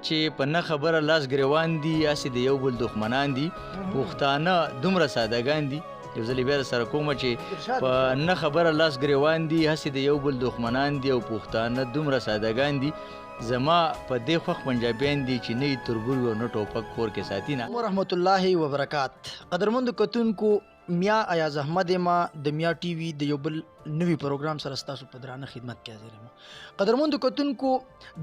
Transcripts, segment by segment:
چې په نه خبره لاس ګریوان دي هسې د یو بل دښمنان دي پښتانه دومره سادهګان دي یو ځل بیا سره کومه چې په نه خبره لاس ګریوان دي هسې د یو بل دښمنان دي او پښتانه دومره سادهګان دي زما په دې خوښ پنجابیان دي چې نه یې تربور وي او نه ټوپک کور کې ساتي نه ورحمت الله وبرکات. قدرمند کتونکو میا ایاز احمد ما د میا ټي وي د یو بل نوي پروګرام سره ستاسو په درانه خدمت کې حاضر یم. قدرمند کتونکو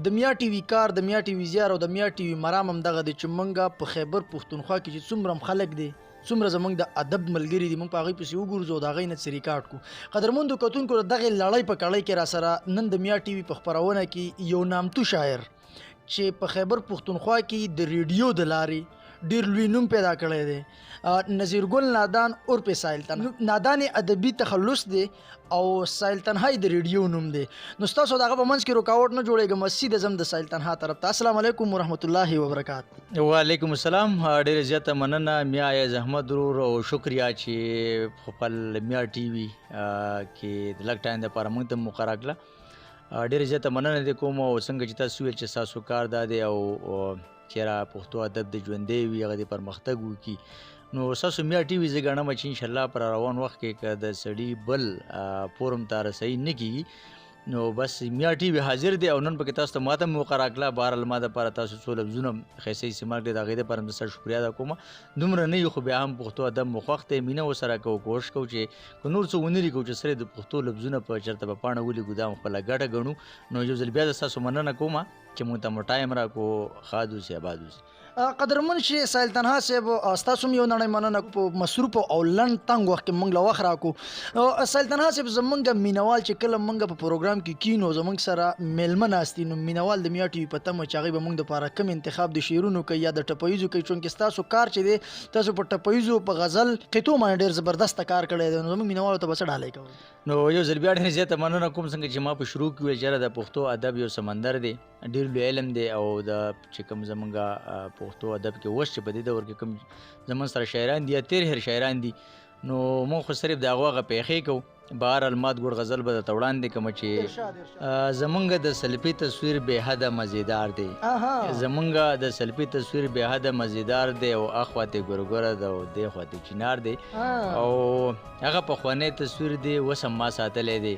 د میا ټي وي کار د میا ټي وي زیار او د میا ټي وي مرام هم دغه دی چې موږ په خیبر پښتونخوا کې چې څومره خلک دي څومره زموږ د ادب ملګري دي موږ په هغې پسې وګورځو د هغې نه څه ریکارډ کړو. قدرمندو کتونکو د دغې لړۍ په کړۍ کې را سره نن د میا ټي وي په خپرونه کې یو نامتو شاعر چې په خیبر پښتونخوا کې د ریډیو د لارې ډېر لوی نوم پیدا کړی دی. نظیر ګل نادان عرف ساحل تنها نادان ادبي تخلص دی او ساحل تنها د ریډیو نوم دی. نو ستاسو دغه په منځ کې رکاوټ نه جوړېږم سیده ځم د ساحل تنها طرف ته. السلام علیکم ورحمت الله وبرکاتہ. وعلیکم السلام. ډېره زیاته مننه میا ایاز احمد ورور او شکریا چې خپل میا ټي وي کې د لږ ټایم دپاره موږ ته مقرره کړه. ډېره زیاته مننه دې کوم او څنګه چې تاسو ویل چې ستاسو کار دا دی او چېرې پښتو ادب د ژوندی وي هغه د پرمختګ وکړي نو ستاسو میا ټي وي زه ګڼم چې انشاءالله پر روان وخت کې که د سړي بل فورم ته رسوي نه کېږي نو بس میا ټي وي حاضر دی او نن پکې تاسو ته ما ته موقع راکړه. بهرحال ما دپاره تاسو څو لفظونه ښایسته استعمال کړي د هغې دپاره هم سره شکریا ادا کوم. دومره نه یو خو بیا هم پښتو ادب مو خوښ دی مینه ورسره کوو کوښښ کوو چې که نور څه ونه لیکو چې سره د پښتو لفظونه په چېرته په پاڼه ولیکو دا خپله ګټه ګڼو. نو یو ځل بیا د ستاسو مننه کوم چې موږ ته مو ټایم راکړو ښاد اوسئ آباد اوسئ. قدرمن چې ساحل تنها صاحب ستاسو هم یو نړۍ مننه په مصروف او لنډ تنګ وخت کې موږ له وخت راکړو. ساحل تنها صاحب زموږ مینوال چې کله موږ په پروګرام کې کینو زموږ سره میلمه ناست دي نو مینوال د میا ټي وي په تمه چې هغوی به موږ دپاره کوم انتخاب د شعرونو کوي یا د ټپیزو کوي چونکې ستاسو کار چې دی تاسو په ټپیزو په غزل قطعو باندې ډېر زبردسته کار کړی دی نو زموږ مینوالو ته به څه ډالۍ کوئ؟ نو یو ځل بیا ډېر زیاته مننه کوم څنګه چې ما په شروع کې ویل چېرې د پښتو ادب یو سمندر دی ډېر لوی علم دی او د چې کوم زموږ پښتو ادب کې اوس چې په دې دور کې کوم زموږ سره شاعران دي یا تېر هېر شاعران دي نو موږ خو صرف د هغو هغه پیښې کوو. بهرحال مات ګوډ غزل به درته وړاندې کومه چې زمونږ د سلفي تصویر بې حده مزیدار دی زمونږ د سلفي تصویر بې حده مزیدار دی او اخواتې ګورګوره ده او دې خواته چینار دی او هغه پخوانی تصویر دی اوس هم ما ساتلی دی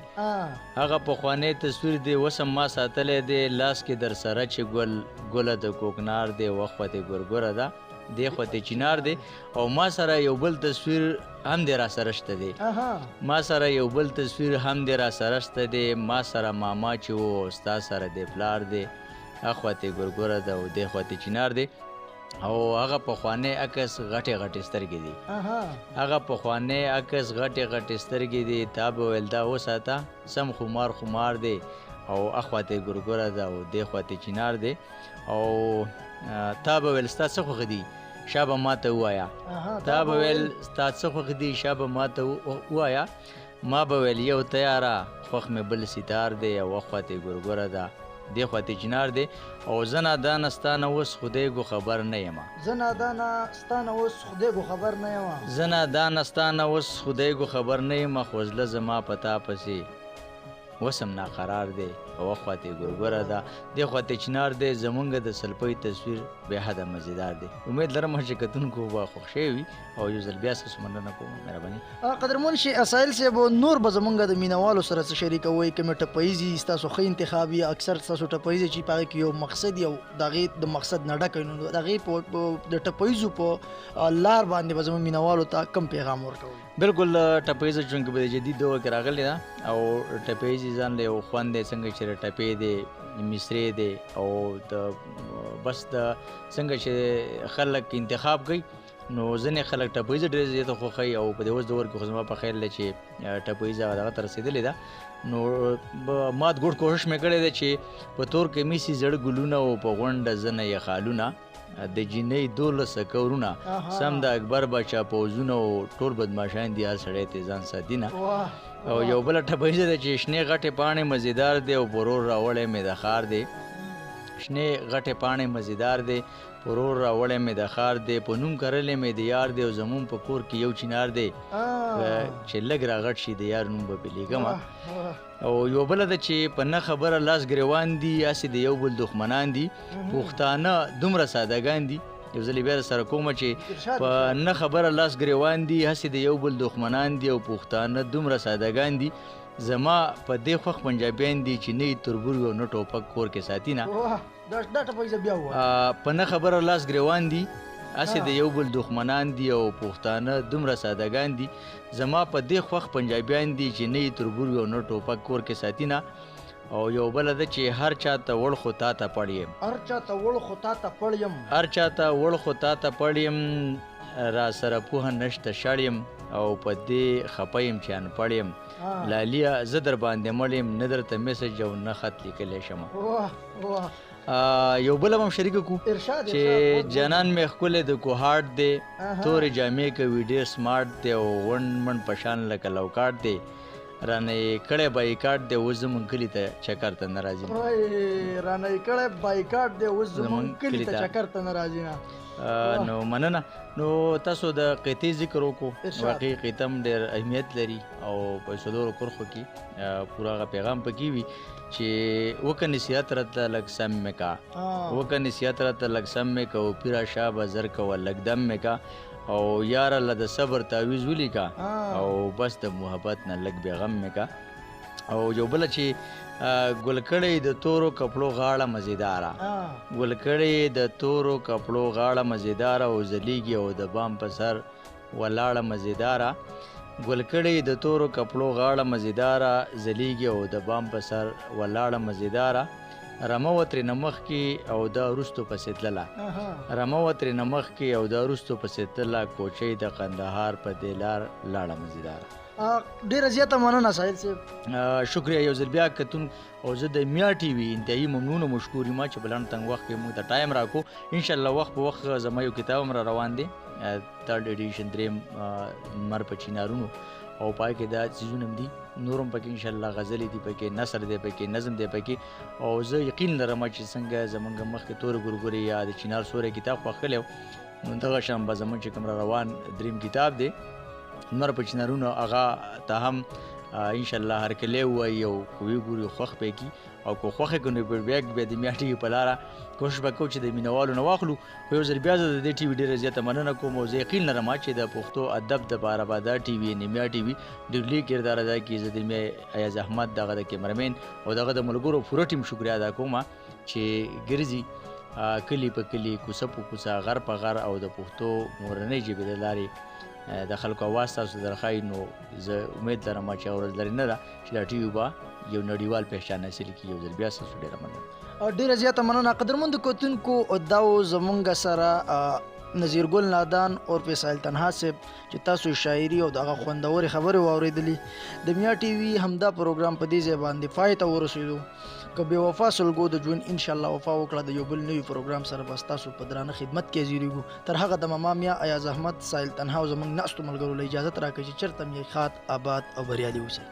هغه پخوانی تصویر دی اوس هم ما ساتلی دی لاس کې در سره چې ګله د کوکنار دی او اخواتې ګورګوره ده دې خواته چینار دی او ما سره یو بل تصویر هم دی را سره شته دی ما سره یو بل تصویر هم دی را سره شته دی ما سره ماما چې و ستا سره دی پلار دی اخواته ګورګوره ده او دې خواته چینار دی او هغه پخوانی عکس غټې غټې سترګې دي هغه پخوانی عکس غټې غټې سترګې دي تا به ویل دا وساته سم خمار خمار دی او اخواته ګورګوره ده او دې خواته چینار دی او تا به ویل ستا څه خوښ دي شا به ما ته ووایه تا به ویل ستا څه خوښ دي شا به ما ته ووایه ما به ویل یو تیاره خوښ مې بل ستار دی او اخواته ګورګوره ده دې خواته چینار دی او زه نادانه ستا نه اوس خدایږو خبر نه یمه زه نادانه ستا نه اوس خدایږو خبر نه یمه زه نادانه ستا نه اوس خدایږو خبر نه یمه خو زړه زما په تا پسې وسم ناقرار دی او اخواته ګورګوره ده دې خواته چینار دی زمونږ د سلپۍ تصویر بې حده مزیدار دی. امید لرم چې کتونکو به خوښ شوي وي او یو ځل بیا ستاسو مننه کوم مهرباني. قدرمن ساحل صاحب نور به زمونږ د مینوالو سره څه شریکوئ کومې ټپیز دي ستاسو ښه انتخاب وي اکثر ستاسو ټپیز چې په هغې کې یو مقصد او د هغې د مقصد نه ډک وي نو د هغې د ټپیزو په لار باندې به زموږ مینوالو ته کم پیغام ورکوئ؟ بالکل ټپیزه چونکې په جدید دور کې راغلی ده او ټپیز ځان له یو خوند دی څنګه چې ټپې دی مصرې دی او د بس د څنګه چې خلک انتخاب کوي نو ځینې خلک ټپیزه ډېر زیاته خوښوي او په دې اوس دور کې خو زما په خیال دی چې ټپیزه دغه ته رسېدلې ده نو مات ګوډ کوښښ مې کړی دی چې په تور کې میسي زړه ګلونه او په غونډه زنه یې خالونه د جینۍ 12 کورونه سم د اکبر باچا پوځونه او ټول بدماشان دي هر سړی ته ځان ساتي نه او یو بله ټپیزه ده چې شنې غټې پاڼې مزیدار دی او پرور راوړی مې د ښار دی شنې غټې پاڼې مزیدار دی پرور راوړی مې د ښار دی په نوم کرلی مې د یار دی او زمون په کور کې یو چنار دی چې لږ راغټ شي د یار نوم به پې لیږمه او یو بله ده چې په نه خبره لاس ګریوان دي هسې د یو بل دښمنان دي پښتانه دومره سادهګان دي یو ځلې بیا سره کومه چې په نه خبره لاس ګریوان دي هسې د یو بل دښمنان دي او پښتانه دومره سادهګان دي زما په دې خوښ پنجابیان دي چې نه یې تربور وي او نه ټوپک کور کې ساتي نه په نه خبره لاس ګریوان دي هسې د یو بل دښمنان دي او پښتانه دومره سادهګان دي زما په دې خوښ پنجابیان دي چې نه یې تربور وي او نه ټوپک کور کې ساتي نه او یو بله ده چې هر چا ته وړ خو تا ته پړ یم هر چا ته وړ خو تا ته پړ یم را سره پوهه نشته شړ یم او په دې خفه یم چې انپړ یم لاليه زه در باندې مړ یم نه درته میسج او نه خط لیکلی شمه یو بله به هم شریکه کړو چې جانان مې ښکلی د کوهاټ دی تورې جامې کوي ډېر سمارټ دی او ونډ منډ په شان لکه لوکاټ دی رانه یې کړی بایکاټ دی اوس زمونږ کلي ته چکر ته نه راځي نو مننه نو تاسو د قطعې ذکر وکړو واقعي قطعه هم ډېر اهمیت لري او په څلورو کرښو کې پوره هغه پیغام پکې وي چې وکه نصیحت راته لږ سم مې کا او پیرا شاه به زر کوه لږ دم مې کا او یاره له د صبر تعویض ولیکه او بس د محبت نه لږ بېغم مې کا او یو بله چې ګل کړی د تورو کپړو غاړه مزیداره او ځلیږي او د بام په سر ولاړه مزیداره ګل کړی د تورو کپړو غاړه مزیداره ځلیږي او د بام په سر ولاړه مزیداره رمه و ترې نمخ کې او دا وروستو پسې تلله کوچۍ د قندهار په دې لار لاړه مزیداره ډیره زیاته مننه ساحل صاحب شکریہ یو ځل بیا کتون او زه د میا ټي وي انتهایی ممنون او مشکور یم چې بلند تنګ وخت کې موږ ته ټایم راکو انشاءالله وخت په وخت زما یو کتاب هم را روان دی 3rd ایډیشن دریم مر په چینارونو او پای کې دا څیزونه هم دي نور هم پکې انشاءالله غزلې دي پکې نثر دی پکې نظم دی پکې او زه یقین لرم چې څنګه زمونږ مخکې تورې ګورګورې یا د چینار سوری کتاب خوښلی نو دغه شان به زمونږ چې کوم را روان دریم کتاب دی مر په چینارونو هغه ته هم انشاءالله هر کلی ووایي او کوی ګوري خوښ پې کي او که خوښې کړو نو بیا د میا ټي وي په لاره کوشش به کوو چې د مینهوالو نه واخلو خو یو ځل بیا زه د دې ټي وي ډېره زیاته مننه کوم او زه یقین لرم چې د پښتو ادب دپاره به دا ټي وي یعنې میا ټي وي ډېر لوی کردار ادا کړي زه د میا ایاز احمد دغه د کیمرمین او دغه د ملګرو پوره ټیم شکریه ادا کوم چې ګرځي کلي په کلي کوڅه په کوڅه غر په غر او د پښتو مورنۍ ژبې د لارې د خلکو اواز تاسو درښایي نو زه امید لرم چې ورځ لرې نه ده چې دا ټي وي به یو نړیوال پهچان حاصل کړي یو ځل بیا ستاسو ډېره مننه ډیره زیاته مننه قدرمندو کتونکو دا زمونږ سره نظیر ګل نادان اور په ساحل تنها صاحب چې تاسو شاعري او دغه خوندورې خبرې واورېدلې د میا ټي وي همدا پروګرام په دې ځای باندې پای ته ورسېدو که بې وفا سلګو د ژوند انشاءالله وفا وکړه د یو بل نوي پروګرام سره به ستاسو په درانه خدمت کې حاضرېږو تر هغه دمه ما میا ایاز احمد ساحل تنها او زموږ ناستو ملګرو له اجازت راکړئ چې چېرته مې ښاد آباد او بریالي اوسئ